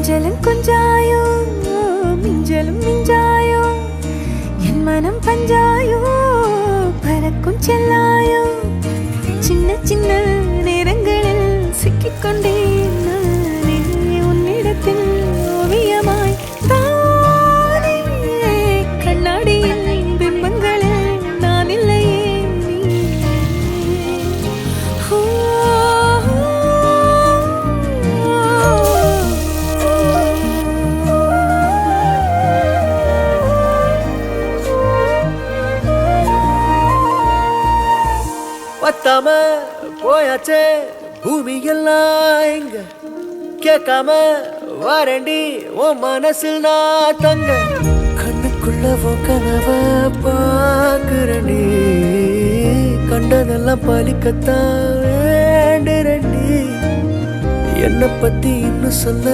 கொஞ்சலும் கொஞ்சாயோ மிஞ்சலும் மிஞ்சாயோ என் மனம் பஞ்சாயோ பறக்கும் செல்லாயோ சின்ன சின்ன நேரங்களில் சிக்கிக்கொண்டேன் நானே உன்னிடத்தில் ஓவியமாய் தானே கண்ணாடியில் பிம்பங்களில் நான் இல்லையே பத்தாம போயாச்சே பூமி எல்லாம் இங்க கேட்காம வாரண்டி உன் மனசில் நான் தங்க கண்ணுக்குள்ள உன் கனவ பாக்குறண்டி கண்டதெல்லாம் பலிக்கத்தான் வேண்டுறண்டி என்னை பத்தி இன்னும் சொல்ல